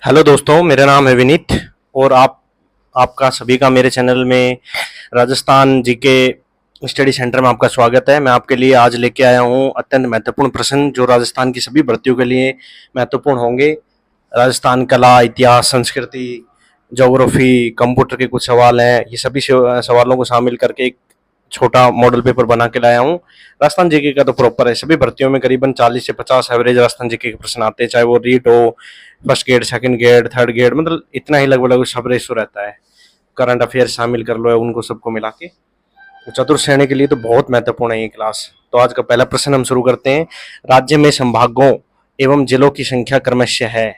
Hello दोस्तों, मेरा नाम है विनीत और आपका सभी का मेरे चैनल में राजस्थान जीके स्टडी सेंटर में आपका स्वागत है। मैं आपके लिए आज लेके आया हूँ अत्यंत महत्वपूर्ण प्रश्न जो राजस्थान की सभी भर्तियों के लिए महत्वपूर्ण होंगे। राजस्थान कला, इतिहास, संस्कृति, ज्योग्राफी, कंप्यूटर के कुछ सवाल हैं। ये सभी सवालों को शामिल करके एक छोटा मॉडल पेपर बना के लाया हूँ। राजस्थान जीके का तो प्रॉपर है, सभी भर्तियों में करीबन 40 से 50 एवरेज राजस्थान जीके के प्रश्न आते हैं, चाहे वो रीट हो, first grade, second grade, third grade, मतलब इतना ही लगभग सब रेशो रहता है। करंट अफेयर शामिल कर लो उनको सबको मिला के। तो चतुर्थ श्रेणी के लिए तो बहुत महत्वपूर्ण है ये क्लास। तो आज का पहला प्रश्न हम शुरू करते हैं। राज्य में संभागों एवं जिलों की संख्या क्रमशः है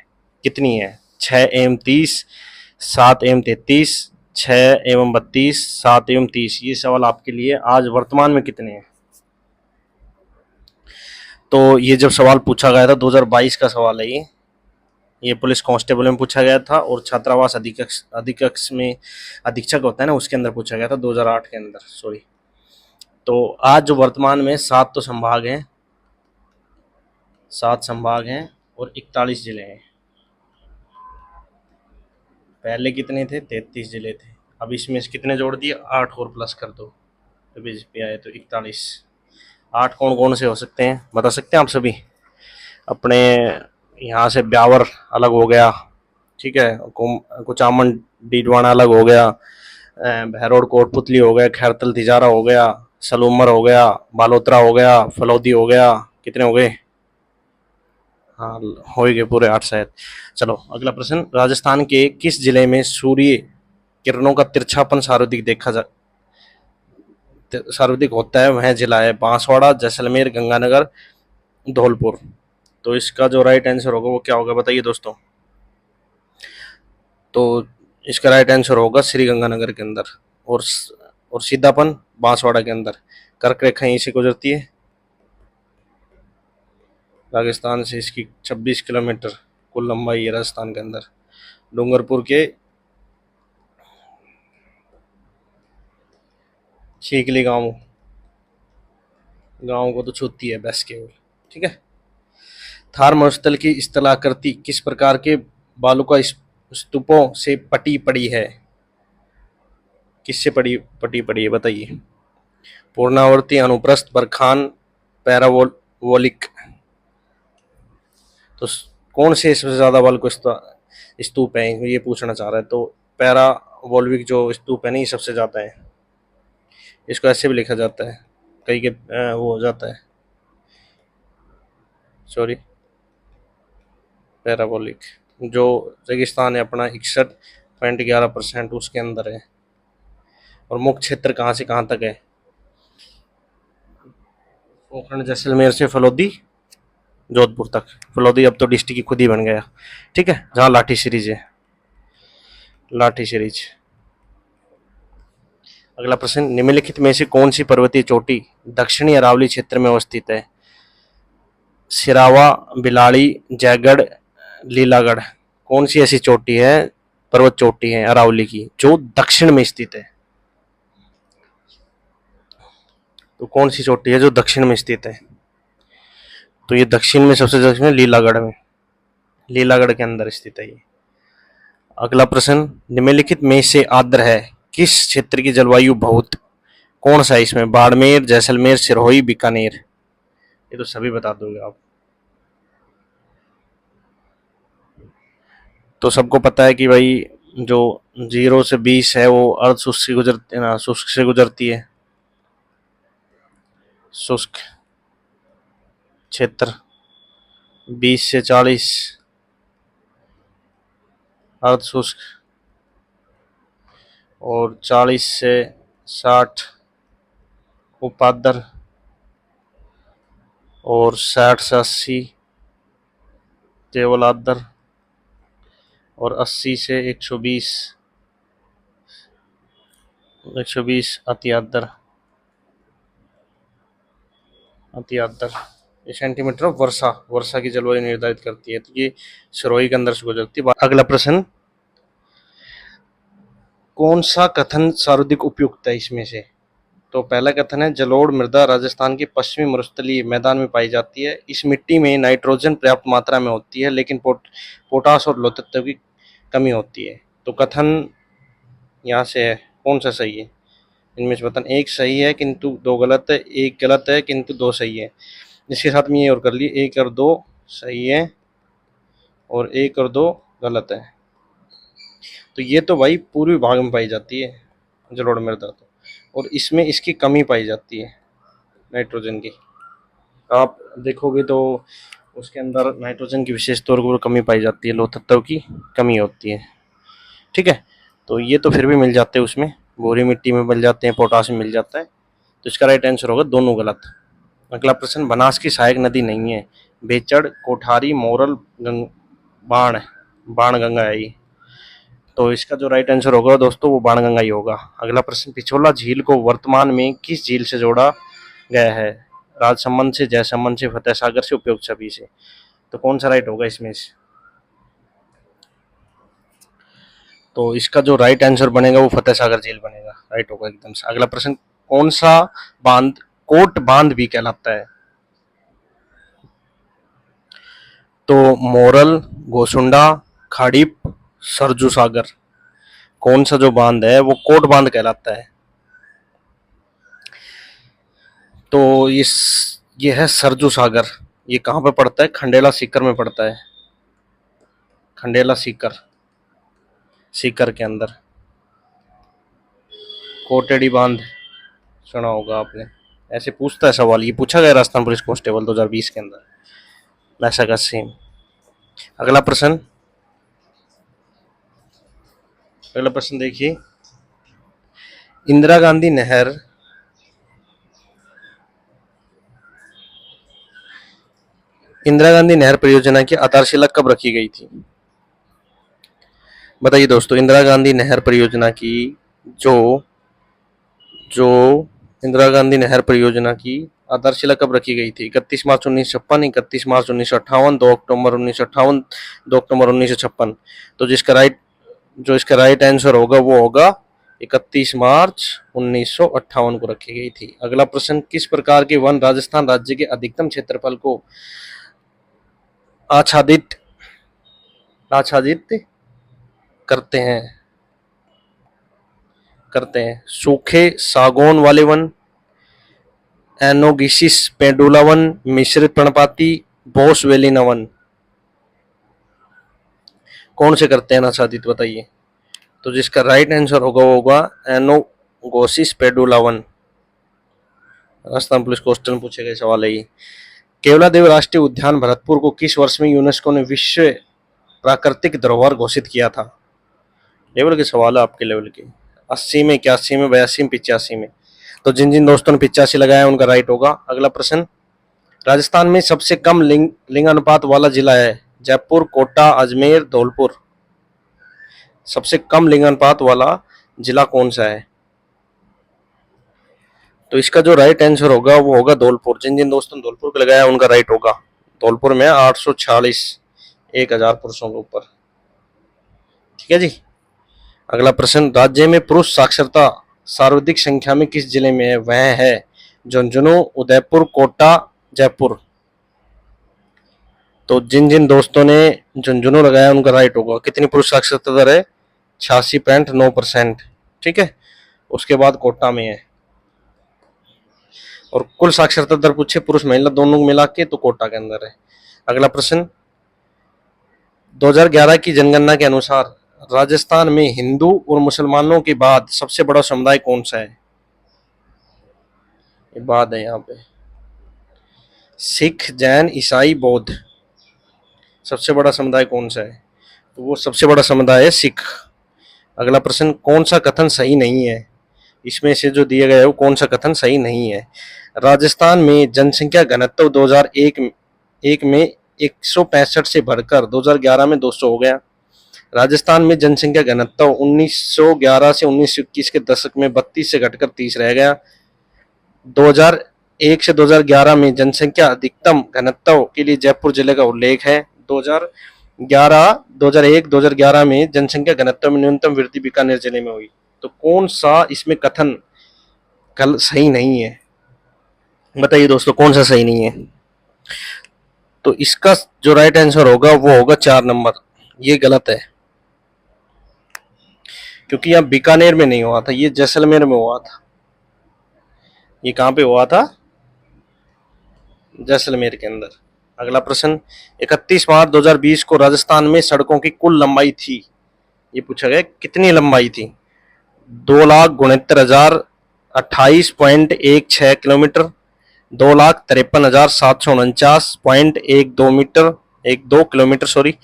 कितनी है? 6 एवं 30, 7 एवं 33, 6 एवं 32, 7 एवं 30। ये सवाल आपके लिए आज वर्तमान में कितने हैं? तो ये जब सवाल पूछा गया था 2022 का सवाल है ये पुलिस कांस्टेबल में पूछा गया था और छात्रावास अधीक्षक में अधीक्षक होता है ना, उसके अंदर पूछा गया था 2008 के अंदर, सॉरी। तो आज जो वर्तमान में 7 तो संभाग हैं, 7 संभाग हैं और 41 जिले हैं। पहले कितने थे? 33 जिले थे। अब इसमें से कितने जोड़ दिए? 8 और प्लस कर दो तो बीजेपी आए तो 41। 8 कौन कौन से हो सकते हैं बता सकते हैं आप सभी? अपने यहाँ से ब्यावर अलग हो गया, ठीक है, कुचामन डीडवाना अलग हो गया, भैरोड कोटपुतली हो गया, खैरतल तिजारा हो गया, सलूमर हो गया, बालोतरा हो गया, फलौदी हो गया। कितने हो गए? हाँ, हो ही गए पूरे 8 शायद। चलो अगला प्रश्न। राजस्थान के किस जिले में सूर्य किरणों का तिरछापन सर्वाधिक होता है? वह जिला है बांसवाड़ा, जैसलमेर, गंगानगर, धौलपुर। तो इसका जो राइट आंसर होगा वो क्या होगा बताइए दोस्तों? तो इसका राइट आंसर होगा श्री गंगानगर के अंदर, और सीधापन बांसवाड़ा के अंदर। कर्क रेखा यहीं से गुजरती है राजस्थान से। इसकी 26 किलोमीटर कुल लंबाई है राजस्थान के अंदर। डूंगरपुर के छीकली गांव को तो छूती है बस केवल, ठीक है। थार मरुस्थल की स्थलाकृति किस प्रकार के बालुका स्तूपों से पटी पड़ी है? किससे पटी पड़ी है बताइए? पूर्णावर्ती, अनुप्रस्थ, बरखान, पैरावोलिक। तो कौन से सबसे ज्यादा बल को स्तूप है ये पूछना चाह रहा है। तो पैरावोल्विक जो स्तूप है ना, ये सबसे ज्यादा है। इसको ऐसे भी लिखा जाता है, कई के वो हो जाता है, सॉरी, पैराबोलिक। जो रेगिस्तान है अपना 61.11% उसके अंदर है। और मुख्य क्षेत्र कहाँ से कहाँ तक है? पोखरण जैसलमेर से फलोदी जोधपुर तक। फलोदी अब तो डिस्ट्रिक्ट ही खुद ही बन गया, ठीक है, जहाँ लाठी सीरीज है, लाठी सीरीज। अगला प्रश्न। निम्नलिखित में से कौन सी पर्वतीय चोटी दक्षिणी अरावली क्षेत्र में अवस्थित है? सिरावा, बिलाड़ी, जयगढ़, लीलागढ़। कौन सी ऐसी चोटी है, पर्वत चोटी है अरावली की, जो दक्षिण में स्थित है? तो कौन सी चोटी है जो दक्षिण में स्थित है? तो ये दक्षिण में सबसे दक्षिण में लीलागढ़ में, लीलागढ़ के अंदर स्थित है ये। अगला प्रश्न। निम्नलिखित में से आर्द्र है किस क्षेत्र की जलवायु बहुत? कौन सा है इसमें? बाड़मेर, जैसलमेर, सिरोही, बीकानेर। ये तो सभी बता दोगे आप। तो सबको पता है कि भाई जो 0 से 20 है वो अर्ध शुष्क से गुजरती है ना, शुष्क से गुजरती है, शुष्क क्षेत्र। 20 से 40 अर्ध शुष्क, और 40 से 60 उपाद्र, और 60 से 80 केवल आद्र, और 80 से 120 अति आद्र, अति आद्र। ये सेंटीमीटर ऑफ वर्षा, वर्षा की जलवायु निर्धारित करती है। तो ये सिरोही के अंदर से गुजरती है। अगला प्रश्न। कौन सा कथन सर्वाधिक उपयुक्त है इसमें से? तो पहला कथन है, जलोढ़ मृदा राजस्थान के पश्चिमी मरुस्थलीय मैदान में पाई जाती है। इस मिट्टी में नाइट्रोजन पर्याप्त मात्रा में होती है, लेकिन पोटास और लोह तत्व की कमी होती है। तो कथन यहाँ से है, कौन सा सही है इनमें से बताना। एक सही है किंतु दो गलत है, एक गलत है किंतु दो सही है। इसके साथ में ये और कर लिए, एक और दो सही है और एक और दो गलत है। तो ये तो भाई पूर्वी भाग में पाई जाती है जलोढ़ मृदा, तो और इसमें इसकी कमी पाई जाती है नाइट्रोजन की। आप देखोगे तो उसके अंदर नाइट्रोजन की विशेष तौर पर कमी पाई जाती है, लोह तत्व की कमी होती है। ठीक है, तो ये तो फिर भी मिल जाते हैं उसमें, भूरी मिट्टी में मिल जाते हैं, पोटासियम मिल जाता है। तो इसका राइट आंसर होगा दोनों गलत। अगला प्रश्न, बनास की सहायक नदी नहीं है। बेचड़, कोठारी, मोरल, बाण, बाण गंगा है ये। तो इसका जो राइट आंसर होगा दोस्तों वो बाणगंगा ही होगा। अगला प्रश्न, पिछोला झील को वर्तमान में किस झील से जोड़ा गया है। राजसमंद से, जयसमंद से, फतेह सागर से, उपयुक्त सभी से। तो कौन सा राइट होगा इसमें से? तो इसका जो राइट आंसर बनेगा वो फतेह सागर झील बनेगा, राइट होगा एकदम से। अगला प्रश्न, कौन सा बांध कोट बांध भी कहलाता है। तो मोरल, गोसुंडा, खाड़ीप, सरजू सागर। कौन सा जो बांध है वो कोट बांध कहलाता है। तो ये है सरजू सागर। ये कहाँ पे पड़ता है? खंडेला सीकर में पड़ता है, खंडेला सीकर, सीकर के अंदर। कोटेडी बांध सुना होगा आपने, ऐसे पूछता है सवाल, ये पूछा गया राजस्थान पुलिस कांस्टेबल 2020 के अंदर, ऐसा का सेम। अगला प्रश्न, अगला प्रश्न देखिए, इंदिरा गांधी नहर परियोजना की आधारशिला कब रखी गई थी? बताइए दोस्तों, इंदिरा गांधी नहर परियोजना की जो जो इंदिरा गांधी नहर परियोजना की आधारशिला कब रखी गई थी? 31 मार्च 1956, 31 मार्च 1958, 2 अक्टूबर 1958, 2 अक्टूबर 1956। तो जो इसका राइट आंसर होगा वो होगा 31 मार्च 1958 को रखी गई थी। अगला प्रश्न, किस प्रकार के वन राजस्थान राज्य के अधिकतम क्षेत्रफल को आच्छादित आच्छादित करते हैं? सूखे सागौन वाले वन, एनोगिसिस पेंडुला वन, मिश्रित पर्णपाती, बोसवेलिना वन। कौन से करते हैं आच्छादित, बताइए। तो जिसका राइट आंसर होगा वो होगा Anogeissus pendula one. Rajasthan police constable में पूछे गए सवाल है ये। केवलादेव राष्ट्रीय उद्यान भरतपुर को किस वर्ष में यूनेस्को ने विश्व प्राकृतिक धरोहर घोषित किया था? लेवल के सवाल है आपके लेवल के। 80 में, 81 में, 82 में, 85 में। तो जिन जिन दोस्तों ने 85 लगाया उनका राइट होगा। अगला प्रश्न, राजस्थान में सबसे कम लिंग अनुपात वाला जिला है। जयपुर, कोटा, अजमेर, धौलपुर। सबसे कम लिंग अनुपात वाला जिला कौन सा है? तो इसका जो राइट आंसर होगा वो होगा धौलपुर। जिन जिन दोस्तों ने धौलपुर को लगाया उनका राइट होगा। धौलपुर में 846, 1000 पुरुषों के ऊपर। ठीक है जी। अगला प्रश्न, राज्य में पुरुष साक्षरता सर्वाधिक संख्या में किस जिले में है? वह है झुंझुनू, उदयपुर, कोटा, जयपुर। तो जिन जिन दोस्तों ने झुंझुनू लगाया उनका राइट होगा। कितनी पुरुष साक्षरता दर है? 86.9%। ठीक है, उसके बाद कोटा में है। और कुल साक्षरता दर पूछे पुरुष महिला दोनों को मिला के तो कोटा के अंदर है। अगला प्रश्न, 2011 की जनगणना के अनुसार राजस्थान में हिंदू और मुसलमानों के बाद सबसे बड़ा समुदाय कौन सा है? ये बात है यहाँ पे, सिख, जैन, ईसाई, बौद्ध। सबसे बड़ा समुदाय कौन सा है? तो वो सबसे बड़ा समुदाय है सिख। अगला प्रश्न, कौन सा कथन सही नहीं है? इसमें से जो दिया गया है वो कौन सा कथन सही नहीं है? राजस्थान में जनसंख्या घनत्व 2001 में 165 से बढ़कर 2011 में 200 हो गया। राजस्थान में जनसंख्या घनत्व 1911 से 1921 के दशक में 32 से घटकर 30 रह गया। 2001 से 2011 में जनसंख्या अधिकतम घनत्व के लिए जयपुर जिले का उल्लेख है। 2001-2011 में जनसंख्या घनत्व में न्यूनतम वृद्धि बीकानेर जिले में हुई। तो कौन सा इसमें कथन कल सही नहीं है। बताइए दोस्तों कौन सा सही नहीं है। तो इसका जो राइट आंसर होगा वो होगा 4 नंबर। ये गलत है, क्योंकि यहाँ बीकानेर में नहीं हुआ था, ये जैसलमेर में हुआ था। ये कहाँ पे हुआ था? जैसलमेर के अंदर। अगला प्रश्न, 31 मार्च 2020 को राजस्थान में सड़कों की कुल लंबाई थी, ये पूछा गया कितनी लंबाई थी? 2,69,028.16 kilometre, 2,53,749.12 metre, 1 2 kilometre sorry,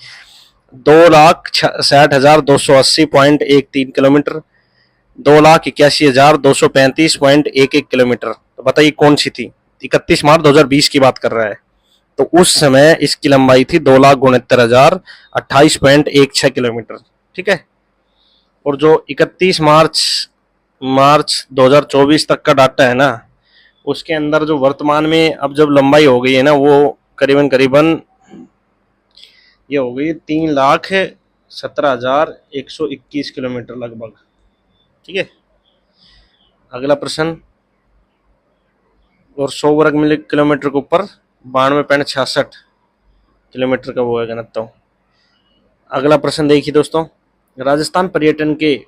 2,60,280.13 kilometre, 2,81,235.11 kilometre. तो बताइए कौन सी थी? 31 मार्च 2020 की बात कर रहा है, तो उस समय इसकी लंबाई थी 2,69,028.16 किलोमीटर। ठीक है। और जो 31 मार्च 2024 तक का डाटा है ना, उसके अंदर जो वर्तमान में अब जब लंबाई हो गई है ना, वो करीबन करीबन ये हो गई 3,17,121 किलोमीटर लगभग। ठीक है। अगला प्रश्न, और 100 वर्ग किलोमीटर के ऊपर 92.66 किलोमीटर का वो है घनत्व। अगला प्रश्न देखिए दोस्तों, राजस्थान पर्यटन के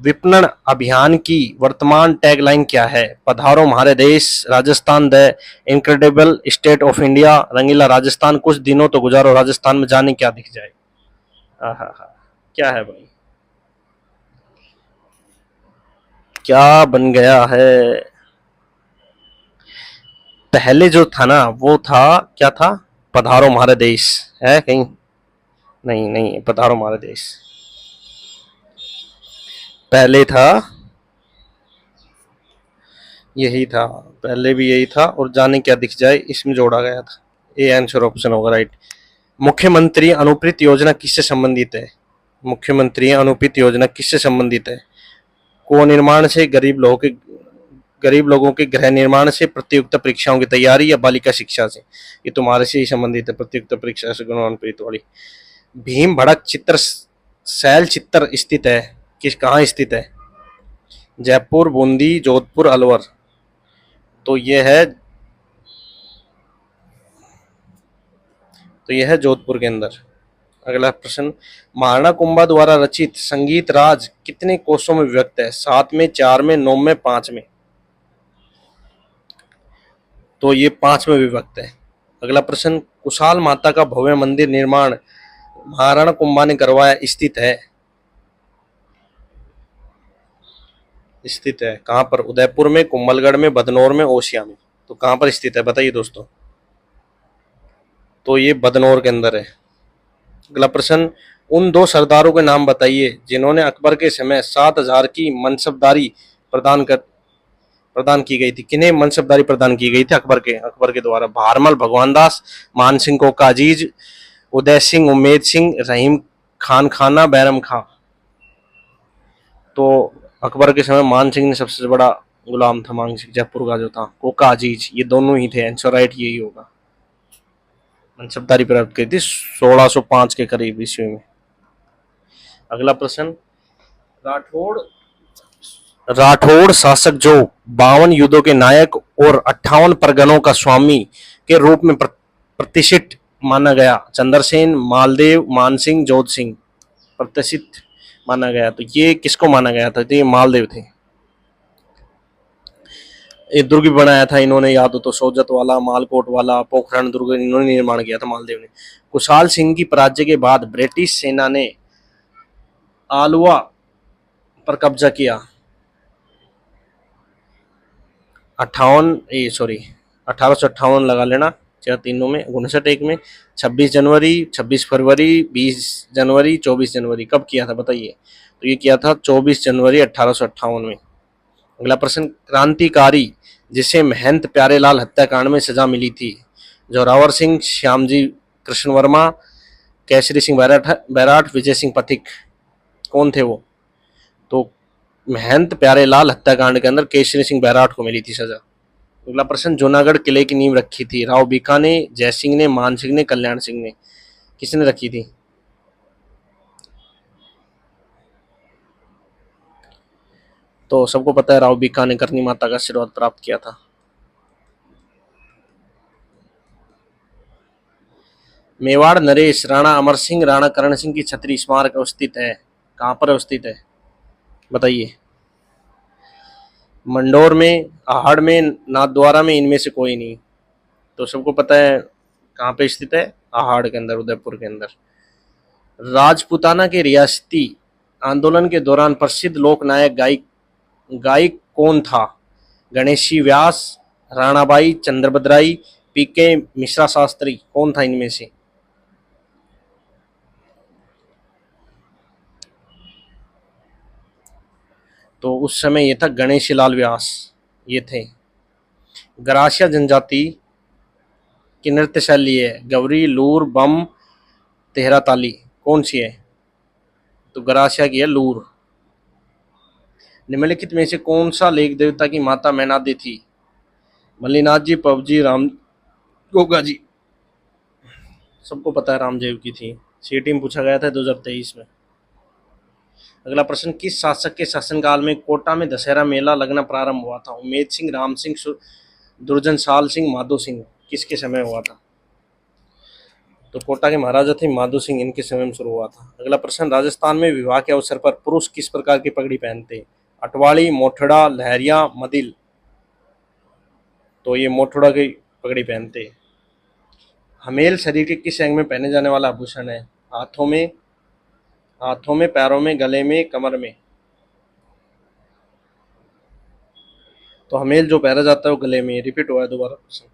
विपणन अभियान की वर्तमान टैगलाइन क्या है? पधारो हमारे देश, Rajasthan the incredible state of India, रंगीला राजस्थान, कुछ दिनों तो गुजारो राजस्थान में, जाने क्या दिख जाए। आहा, क्या है भाई, क्या बन गया है? पहले जो था ना वो था, क्या था? पधारो हमारे देश है कहीं? नहीं नहीं, पधारो हमारे देश पहले था, यही था, पहले भी यही था, और जाने क्या दिख जाए इसमें जोड़ा गया था। ए आंसर ऑप्शन होगा राइट। मुख्यमंत्री अनुपृत योजना किससे संबंधित है? मुख्यमंत्री अनुपृत योजना किससे संबंधित है? को निर्माण से, गरीब लोगों के गृह निर्माण से, प्रतियोगिता परीक्षाओं की तैयारी, या बालिका शिक्षा से? ये तुम्हारे से ही संबंधित है, प्रतियोगिता परीक्षा से गुणान्वित वाली। भीम भड़क चित्र शैल चित्र स्थित है, किस कहाँ स्थित है? जयपुर, बूंदी, जोधपुर, अलवर। तो यह है जोधपुर के अंदर। अगला प्रश्न, महाराणा कुंभा द्वारा रचित संगीत राज कितने कोषों में विभक्त है? 7 में, 4 में, 9 में, 5 में? तो ये 5 में विभक्त है। अगला प्रश्न, कुशाल माता का भव्य मंदिर निर्माण महाराणा कुंभा ने करवाया, स्थित है कहाँ पर? उदयपुर में, कुंभलगढ़ में, बदनौर में, ओसिया में। तो कहाँ पर स्थित है बताइए दोस्तों? तो ये बदनौर के अंदर है। अगला प्रश्न, उन 2 सरदारों के नाम बताइए जिन्होंने अकबर के समय 7,000 की मनसबदारी प्रदान की गई थी। किन्हें मनसबदारी प्रदान की गई थी अकबर के द्वारा? भारमल भगवान दास, मान सिंह कोका अजीज, उदय सिंह, उम्मेद सिंह, रहीम खान खाना, बैरम खां। तो अकबर के समय मान सिंह ने सबसे बड़ा गुलाम था, मान सिंह जयपुर का जो था, कोका अजीज, ये दोनों ही थे। आंसर राइट यही होगा। मनसबदारी प्राप्त की थी 1605 के करीब ईस्वी में। अगला प्रश्न, राठौड़ राठौड़ शासक जो 52 युद्धों के नायक और 58 परगनों का स्वामी के रूप में प्रतिष्ठित माना गया? चंद्रसेन, मालदेव, मानसिंह, जोध सिंह। प्रतिष्ठित माना गया, तो ये किसको माना गया था? तो ये मालदेव थे। ये दुर्ग भी बनाया था इन्होंने, याद हो तो, सोजत वाला, मालकोट वाला, पोखरण दुर्ग इन्होंने निर्माण किया था, मालदेव ने। कुशाल सिंह की पराजय के बाद ब्रिटिश सेना ने आलवा पर कब्जा किया। 1858 लगा लेना, चार तीनों में, 59 में, 26 जनवरी, 26 फरवरी, 20 जनवरी, 24 जनवरी, कब किया था बताइए? तो ये किया था 24 जनवरी 1858 में। अगला प्रश्न, क्रांतिकारी जिसे महंत प्यारेलाल हत्याकांड में सजा मिली थी? जोरावर सिंह, श्यामजी कृष्ण वर्मा, केसरी सिंह बैराट, विजय सिंह पथिक, कौन थे वो? तो महंत प्यारेलाल हत्याकांड के अंदर केसरी सिंह बैराट को मिली थी सजा। अगला प्रश्न, जूनागढ़ किले की नींव रखी थी? राव बीका ने, जय सिंह ने, मान सिंह ने, कल्याण सिंह ने? किसने रखी थी? तो सबको पता है राव बीका ने करनी माता का आशीर्वाद प्राप्त किया था। मेवाड़ नरेश राणा अमर सिंह राणा करण सिंह की छतरी स्मारक स्थित है, कहाँ पर स्थित है बताइए? मंडोर में, आहड़ में, नाथद्वारा में, इनमें से कोई नहीं। तो सबको पता है कहाँ पे स्थित है, आहड़ के अंदर, उदयपुर के अंदर। राजपूताना के रियासती आंदोलन के दौरान प्रसिद्ध लोक नायक गायक कौन था? गणेशी व्यास, राणाबाई चंद्रभद्राई, पीके मिश्रा शास्त्री, कौन था इनमें से? तो उस समय ये था गणेशी लाल व्यास, ये थे। गरासिया जनजाति की नृत्य शैली है गवरी, लूर, बम, तेहरा ताली, कौन सी है? तो गरासिया की है लूर। निम्नलिखित में से कौन सा लेख देवता की माता मैनादे थी? मल्लीनाथ जी, पबजी, राम, गोगा जी। सबको पता है रामदेव की थी, सीटी में पूछा गया था 2023 में। अगला प्रश्न, किस शासक के शासनकाल में कोटा में दशहरा मेला लगना प्रारंभ हुआ था? उमेद सिंह, राम सिंह, दुर्जन साल सिंह, माधो सिंह, किसके समय हुआ था? तो कोटा के महाराजा थे माधो सिंह, इनके समय में शुरू हुआ था। अगला प्रश्न, राजस्थान में विवाह के अवसर पर पुरुष किस प्रकार की पगड़ी पहनते? अटवाड़ी, मोठड़ा, लहरिया, मदिल। तो ये मोठड़ा की पगड़ी पहनते। हमेल शरीर के किस अंग में पहने जाने वाला आभूषण है? हाथों में, पैरों में, गले में, कमर में। तो हमेल जो पहना जाता है वो गले में। रिपीट हुआ है दोबारा प्रश्न।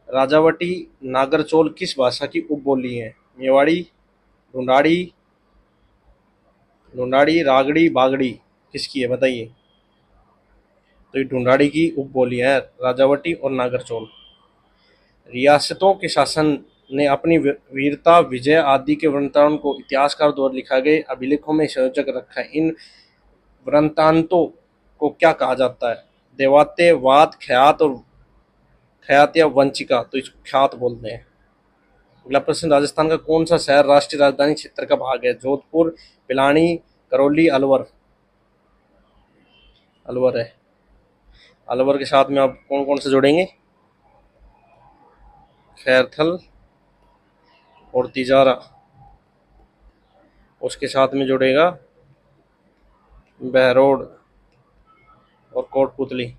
राजावटी नागरचोल किस भाषा की उपबोली है? मेवाड़ी, ढूंढाड़ी, रागड़ी, बागड़ी, किसकी है बताइए? तो ये ढूंढाड़ी की उपबोली है, राजावटी और नागरचोल। रियासतों के शासन ने अपनी वीरता, विजय आदि के वृत्तांत को इतिहासकार द्वारा लिखा गए अभिलेखों में संयोजक रखा है। इन वृत्तांतों को क्या कहा जाता है? देवात्य, वाद, ख्यात या वंचिका। तो इसको ख्यात बोलते हैं। अगला प्रश्न, राजस्थान का कौन सा शहर राष्ट्रीय राजधानी क्षेत्र का भाग है? जोधपुर, पिलानी, करौली, अलवर। अलवर है। अलवर के साथ में आप कौन कौन से जोड़ेंगे? खैरथल और तिजारा। उसके साथ में जोड़ेगा बहरोड और कोटपुतली।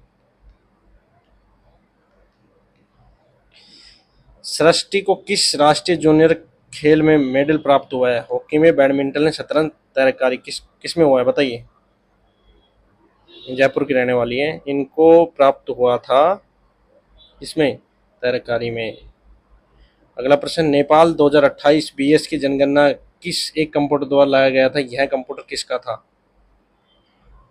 सृष्टि को किस राष्ट्रीय जूनियर खेल में मेडल प्राप्त हुआ है? हॉकी में, बैडमिंटन में, शतरंज, तैराकी, किस में हुआ है बताइए? जयपुर की रहने वाली है, इनको प्राप्त हुआ था इसमें, तैराकारी में। अगला प्रश्न, नेपाल 2028 बीएस की जनगणना किस एक कंप्यूटर द्वारा लाया गया था? यह कंप्यूटर किसका था?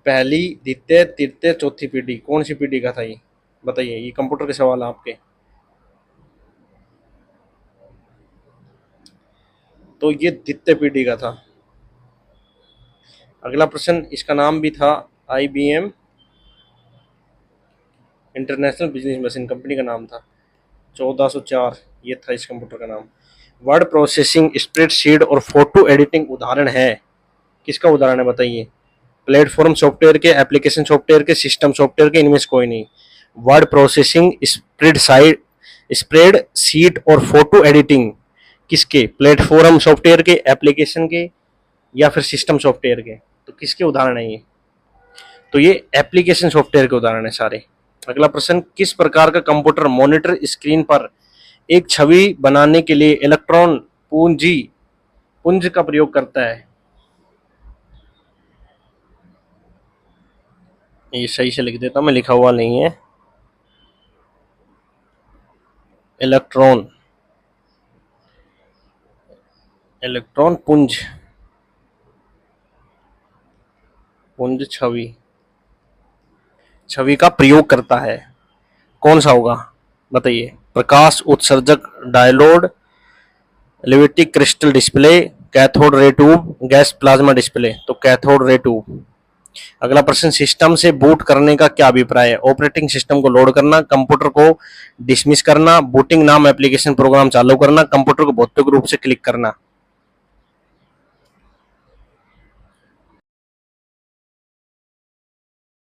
पहली, द्वितीय, तृतीय, चौथी पीढ़ी, कौन सी पीढ़ी का था ये बताइए? ये कंप्यूटर के सवाल है आपके। तो ये द्वितीय पीढ़ी का था। अगला प्रश्न, इसका नाम भी था IBM international business machine, company का नाम था। 1404 ये था इस कंप्यूटर का नाम। वर्ड प्रोसेसिंग, स्प्रेडशीट और फोटो एडिटिंग उदाहरण है, किसका उदाहरण है बताइए? प्लेटफॉर्म सॉफ्टवेयर के, एप्लीकेशन सॉफ्टवेयर के, सिस्टम सॉफ्टवेयर के, इनमें से कोई नहीं। वर्ड प्रोसेसिंग, स्प्रेड शीट और फोटो एडिटिंग किसके? प्लेटफॉर्म सॉफ्टवेयर के, एप्लीकेशन के, या फिर सिस्टम सॉफ्टवेयर के। तो किसके उदाहरण है ये? तो ये एप्लीकेशन सॉफ्टवेयर के उदाहरण है सारे। अगला प्रश्न, किस प्रकार का कंप्यूटर मॉनिटर स्क्रीन पर एक छवि बनाने के लिए इलेक्ट्रॉन पुंज का प्रयोग करता है? ये सही से लिख देता हूं मैं, लिखा हुआ नहीं है। इलेक्ट्रॉन पुंज छवि का प्रयोग करता है। कौन सा होगा बताइए? प्रकाश उत्सर्जक डायोड, एलिवेटिक crystal display, cathode ray tube, gas plasma display. तो कैथोड रे ट्यूब। अगला प्रश्न, सिस्टम से बूट करने का क्या अभिप्राय है? ऑपरेटिंग सिस्टम को लोड करना, कंप्यूटर को डिसमिस करना, बूटिंग नाम एप्लीकेशन प्रोग्राम चालू करना, कंप्यूटर को भौतिक रूप से क्लिक करना।